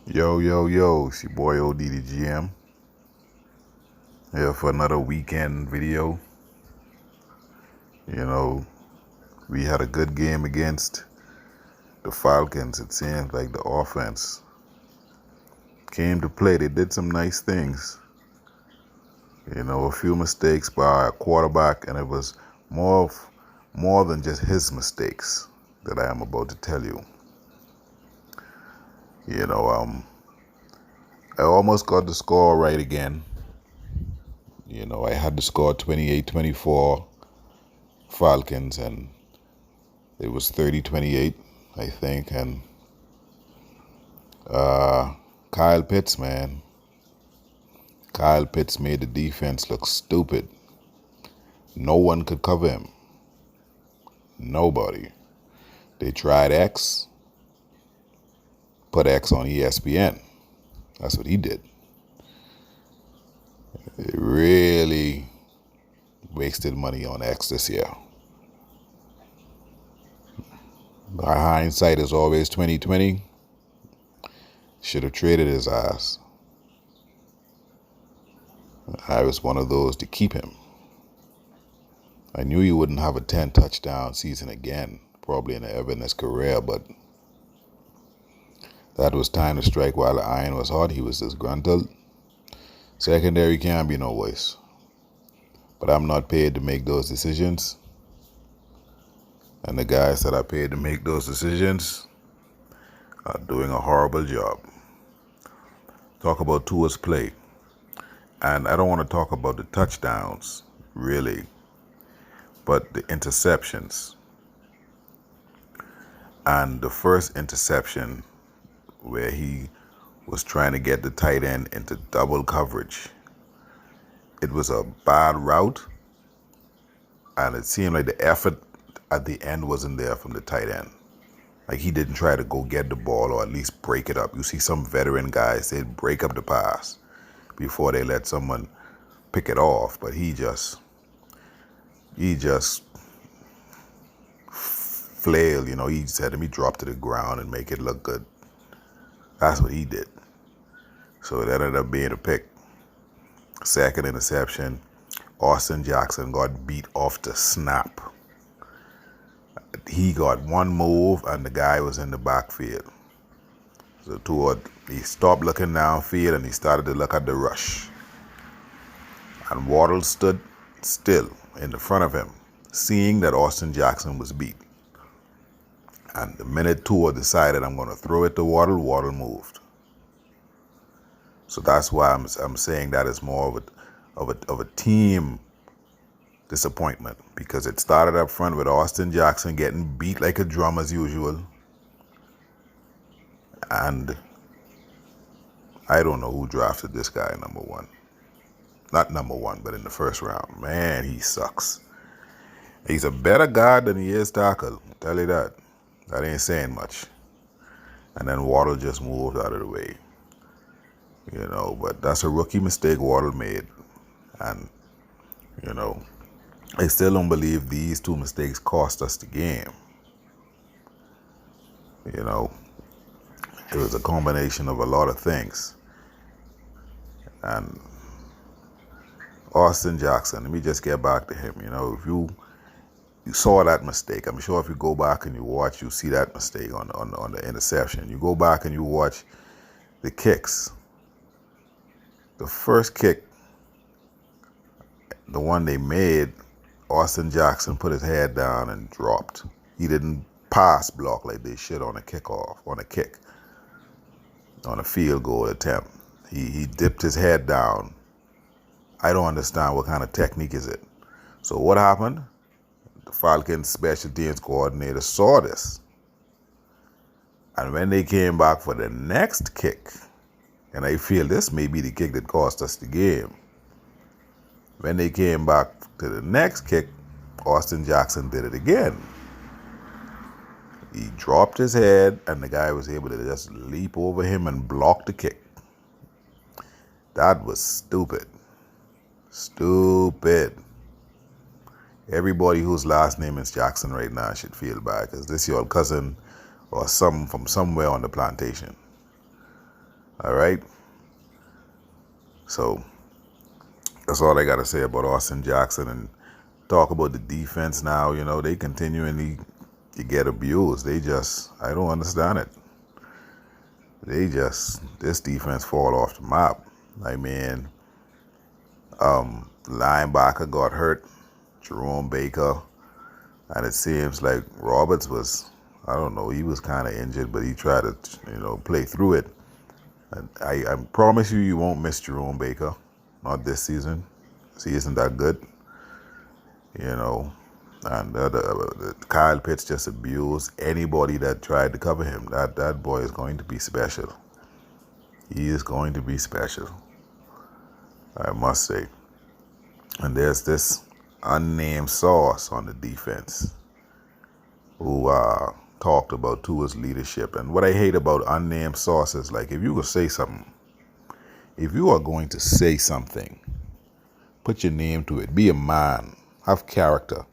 Yo, yo, yo, it's your boy ODDGM here for another weekend video. You know, we had a good game against the Falcons. It seems like the offense came to play. They did some nice things. You know, a few mistakes by a quarterback, and it was more than just his mistakes that I am about to tell you. You know, I almost got the score right again. You know, I had the score 28-24 Falcons, and it was 30-28, I think. And Kyle Pitts, man. Kyle Pitts made the defense look stupid. No one could cover him. Nobody. They tried X, put X on ESPN. That's what he did. They really wasted money on X this year. By hindsight is always 2020. Should have traded his ass. I was one of those to keep him. I knew he wouldn't have a 10 touchdown season again, probably ever in his career, but that was time to strike while the iron was hot. He was disgruntled. Secondary can't be no worse. But I'm not paid to make those decisions. And the guys that are paid to make those decisions are doing a horrible job. Talk about Tua's play. And I don't want to talk about the touchdowns, really, but the interceptions. And the first interception where he was trying to get the tight end into double coverage. It was a bad route, and it seemed like the effort at the end wasn't there from the tight end. Like, he didn't try to go get the ball or at least break it up. You see some veteran guys, they'd break up the pass before they let someone pick it off, but he just flailed, you know. He said to me, drop to the ground and make it look good. That's what he did. So it ended up being a pick. Second interception, Austin Jackson got beat off the snap. He got one move and the guy was in the backfield. So he stopped looking downfield and he started to look at the rush. And Waddle stood still in the front of him, seeing that Austin Jackson was beat. And the minute Tua decided, I'm going to throw it to Waddle, Waddle moved. So that's why I'm saying that is more of a team disappointment, because it started up front with Austin Jackson getting beat like a drum as usual. And I don't know who drafted this guy number one. Not number one, but in the first round. Man, he sucks. He's a better guard than he is tackle. I'll tell you that. That ain't saying much. And then Waddle just moved out of the way. You know, but that's a rookie mistake Waddle made. And, you know, I still don't believe these two mistakes cost us the game. You know, it was a combination of a lot of things. And Austin Jackson, let me just get back to him. You know, if you saw that mistake, I'm sure if you go back and you watch, you see that mistake on the interception. You go back and you watch the kicks. The first kick, the one they made, Austin Jackson put his head down and dropped. He didn't pass block like they should on a kickoff, on a field goal attempt. He dipped his head down. I don't understand what kind of technique is it. So what happened? The Falcons special teams coordinator saw this. And when they came back for the next kick, and I feel this may be the kick that cost us the game. When they came back to the next kick, Austin Jackson did it again. He dropped his head, and the guy was able to just leap over him and block the kick. That was stupid. Stupid. Everybody whose last name is Jackson right now should feel bad, because this your cousin or some from somewhere on the plantation. All right. So that's all I got to say about Austin Jackson. And talk about the defense now. They continually get abused. I don't understand it. This defense fall off the map. I mean, linebacker got hurt, Jerome Baker, and it seems like Roberts was, I don't know, he was kind of injured, but he tried to, play through it. And I promise you won't miss Jerome Baker, not this season. He isn't that good, And Kyle Pitts just abused anybody that tried to cover him. That boy is going to be special. He is going to be special, I must say. And there's this unnamed source on the defense who talked about Tua's leadership. And what I hate about unnamed sources, like if you are going to say something, put your name to it. Be a man. Have character.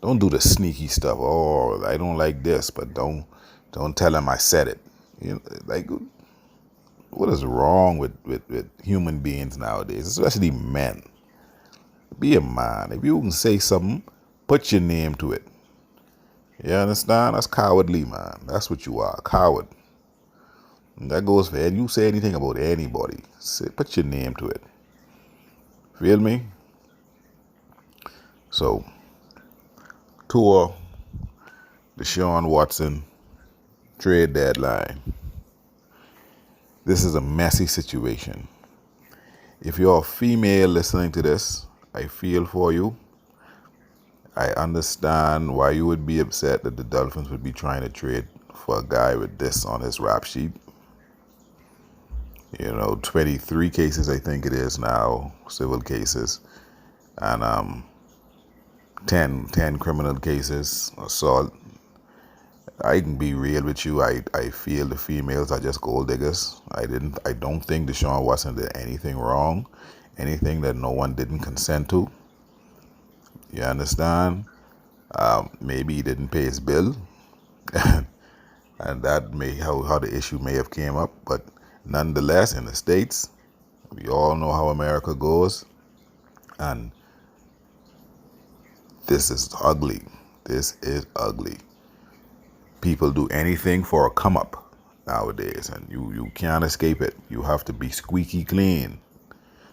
Don't do the sneaky stuff. Oh, I don't like this, but don't tell him I said it. Like, what is wrong with human beings nowadays, especially men? Be a man. If you can say something, put your name to it. You understand? That's cowardly, man. That's what you are, a coward. And that goes for you say anything about anybody. Put your name to it. Feel me? So, Tua, Deshaun Watson, trade deadline. This is a messy situation. If you're a female listening to this, I feel for you. I understand why you would be upset that the Dolphins would be trying to trade for a guy with this on his rap sheet. 23 cases, I think it is now, civil cases, and 10 criminal cases, assault. I can be real with you. I feel the females are just gold diggers. I don't think Deshaun Watson did anything wrong, anything that no one didn't consent to. You understand? Maybe he didn't pay his bill, and that may how the issue may have came up. But nonetheless, in the States, we all know how America goes, and this is ugly. This is ugly. People do anything for a come up nowadays, and you can't escape it. You have to be squeaky clean.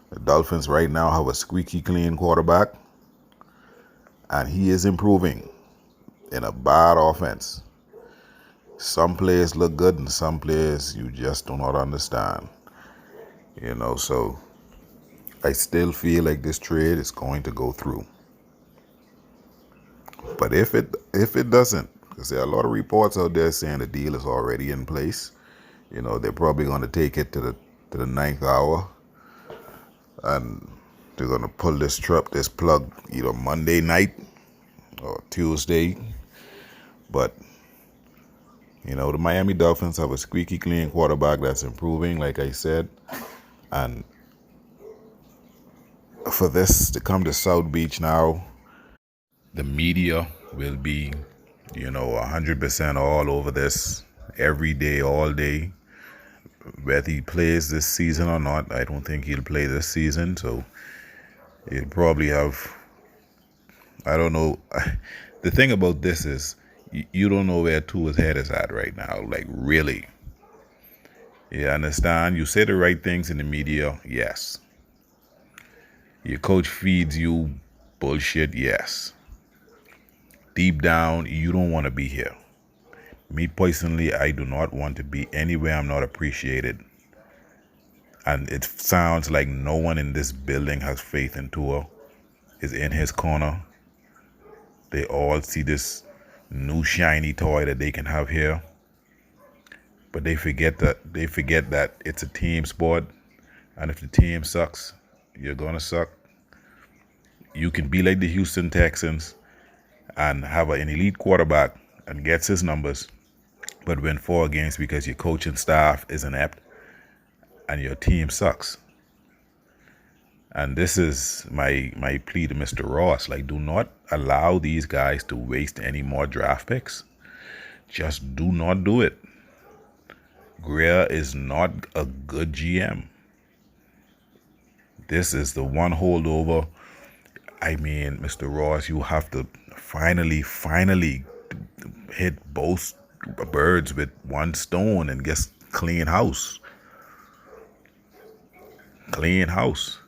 The Dolphins right now have a squeaky clean quarterback, and he is improving in a bad offense. Some players look good and some players you just do not understand. So I still feel like this trade is going to go through. But if it doesn't, because there are a lot of reports out there saying the deal is already in place. They're probably going to take it to the ninth hour, and they're going to pull this plug either Monday night or Tuesday. But the Miami Dolphins have a squeaky clean quarterback that's improving, like I said, and for this to come to South Beach now, the media will be 100% all over this every day, all day. Whether he plays this season or not, I don't think he'll play this season. So he'll probably have, I don't know. The thing about this is you don't know where Tua's head is at right now. Like, really. You understand? You say the right things in the media, yes. Your coach feeds you bullshit, yes. Deep down, you don't want to be here. Me personally, I do not want to be anywhere I'm not appreciated. And it sounds like no one in this building has faith in Tua, is in his corner. They all see this new shiny toy that they can have here. But they forget that it's a team sport. And if the team sucks, you're going to suck. You can be like the Houston Texans and have an elite quarterback and gets his numbers, but win 4 games because your coaching staff is inept and your team sucks. And this is my plea to Mr. Ross. Like, do not allow these guys to waste any more draft picks. Just do not do it. Grier is not a good GM. This is the one holdover. I mean, Mr. Ross, you have to finally hit both birds with one stone and just clean house. Clean house.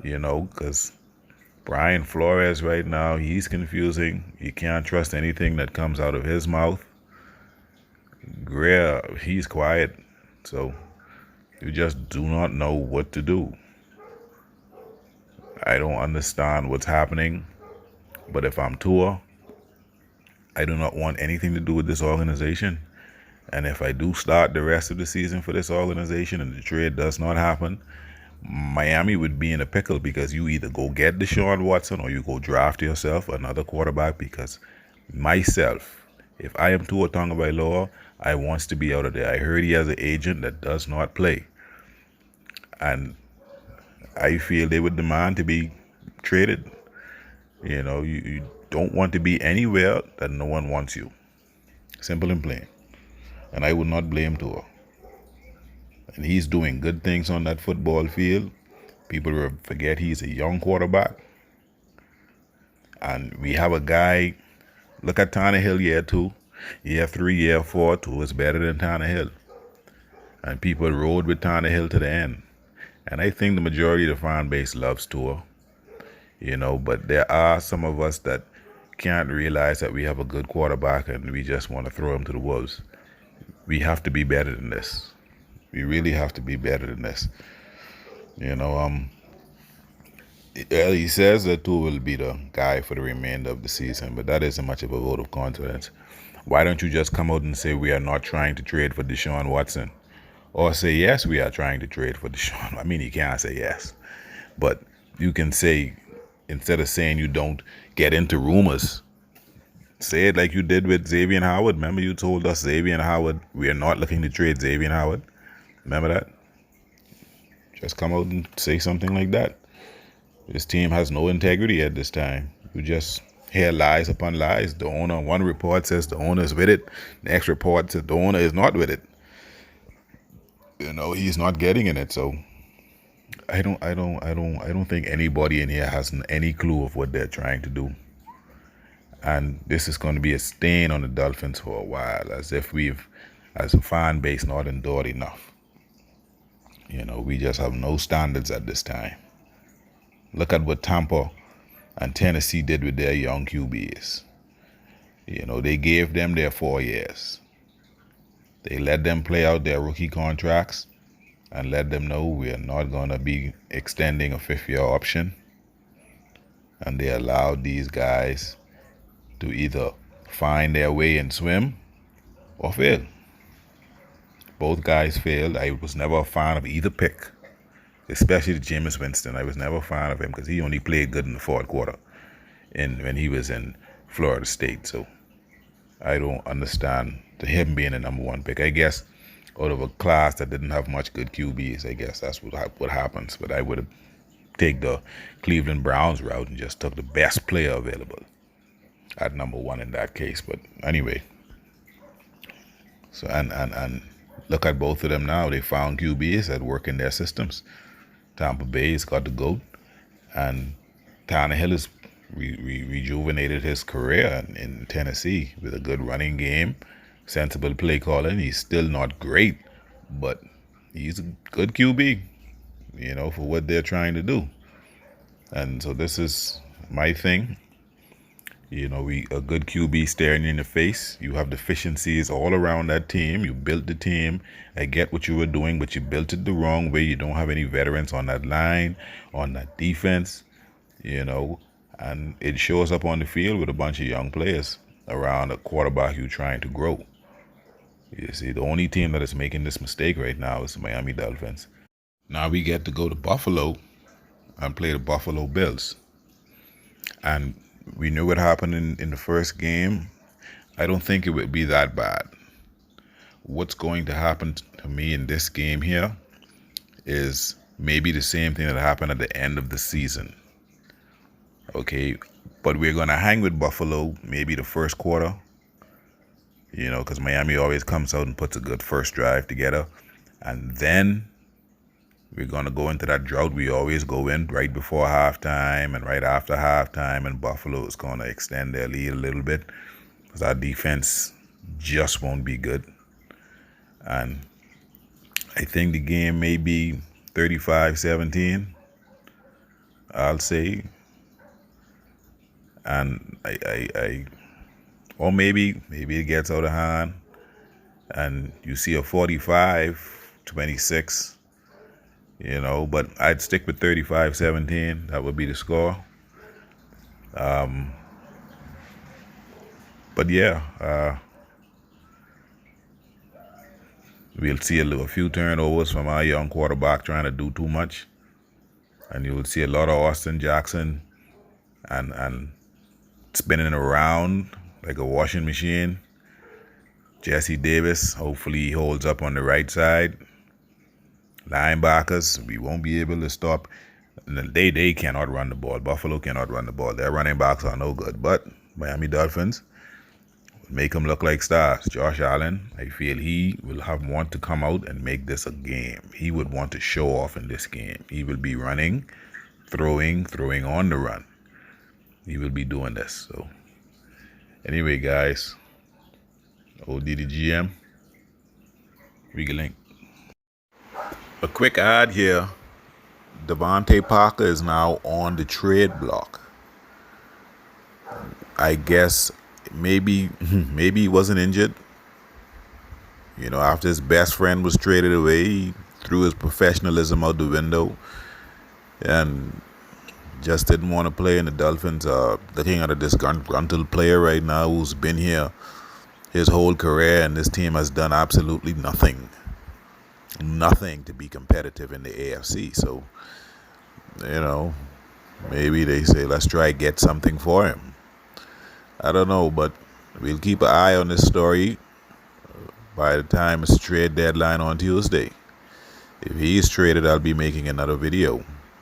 Because Grier and Flores right now, he's confusing. You can't trust anything that comes out of his mouth. Grier, he's quiet. So you just do not know what to do. I don't understand what's happening. But if I'm Tua, I do not want anything to do with this organization. And if I do start the rest of the season for this organization and the trade does not happen, Miami would be in a pickle because you either go get Deshaun Watson or you go draft yourself another quarterback. Because myself, if I am Tua Tagovailoa, I wants to be out of there. I heard he has an agent that does not play. And I feel they would demand to be traded. You don't want to be anywhere that no one wants you. Simple and plain. And I would not blame Tua. And he's doing good things on that football field. People forget he's a young quarterback. And we have a guy, look at Tannehill year 2. Year 3, year 4, Tua is better than Tannehill. And people rode with Tannehill to the end. And I think the majority of the fan base loves Tua. But there are some of us that can't realize that we have a good quarterback and we just want to throw him to the wolves. We have to be better than this. We really have to be better than this. He says that Tua will be the guy for the remainder of the season, but that isn't much of a vote of confidence. Why don't you just come out and say we are not trying to trade for Deshaun Watson? Or say, yes, we are trying to trade for Deshaun. I mean, you can't say yes. But you can say, instead of saying you don't get into rumors, say it like you did with Xavier Howard. Remember you told us Xavier Howard, we are not looking to trade Xavier Howard. Remember that? Just come out and say something like that. This team has no integrity at this time. You just hear lies upon lies. The owner, one report says the owner is with it. The next report says the owner is not with it. He's not getting in it. So I don't think anybody in here has any clue of what they're trying to do. And this is going to be a stain on the Dolphins for a while, as if we've, as a fan base, not endured enough. We just have no standards at this time. Look at what Tampa and Tennessee did with their young QBs. They gave them their 4 years. They let them play out their rookie contracts and let them know we are not going to be extending a 5th-year option. And they allowed these guys to either find their way and swim or fail. Both guys failed. I was never a fan of either pick, especially Jameis Winston. I was never a fan of him because he only played good in the 4th quarter when he was in Florida State. So I don't understand him being a number 1 pick. I guess out of a class that didn't have much good QBs, I guess that's what happens. But I would have taken the Cleveland Browns route and just took the best player available at number 1 in that case. But anyway, so and look at both of them now. They found QBs that work in their systems. Tampa Bay's got the GOAT, and Tannehill has rejuvenated his career in Tennessee with a good running game, sensible play calling. He's still not great, but he's a good QB, for what they're trying to do. And so this is my thing. A good QB staring you in the face. You have deficiencies all around that team. You built the team. I get what you were doing, but you built it the wrong way. You don't have any veterans on that line, on that defense, and it shows up on the field with a bunch of young players around a quarterback you're trying to grow. You see, the only team that is making this mistake right now is the Miami Dolphins. Now we get to go to Buffalo and play the Buffalo Bills. And we knew what happened in the first game. I don't think it would be that bad. What's going to happen to me in this game here is maybe the same thing that happened at the end of the season. Okay, but we're going to hang with Buffalo maybe the first quarter. You know, because Miami always comes out and puts a good first drive together. And then we're going to go into that drought we always go in right before halftime and right after halftime. And Buffalo is going to extend their lead a little bit because our defense just won't be good. And I think the game may be 35-17, I'll say. And or maybe it gets out of hand and you see a 45-26, you know, but I'd stick with 35-17. That would be the score. But yeah, we'll see a few turnovers from our young quarterback trying to do too much. And you will see a lot of Austin Jackson and spinning around like a washing machine. Jesse Davis, hopefully he holds up on the right side. Linebackers, we won't be able to stop. They cannot run the ball. Buffalo cannot run the ball. Their running backs are no good. But Miami Dolphins make them look like stars. Josh Allen, I feel he will want to come out and make this a game. He would want to show off in this game. He will be running, throwing on the run. He will be doing this. So anyway, guys, ODDGM, Regalink. A quick ad here. DeVante Parker is now on the trade block. I guess maybe he wasn't injured. You know, after his best friend was traded away, he threw his professionalism out the window and just didn't want to play. And the Dolphins are looking at a disgruntled player right now who's been here his whole career, and this team has done absolutely nothing to be competitive in the AFC. So, you know, maybe they say, let's try get something for him. I don't know, but we'll keep an eye on this story by the time it's trade deadline on Tuesday. If he's traded, I'll be making another video.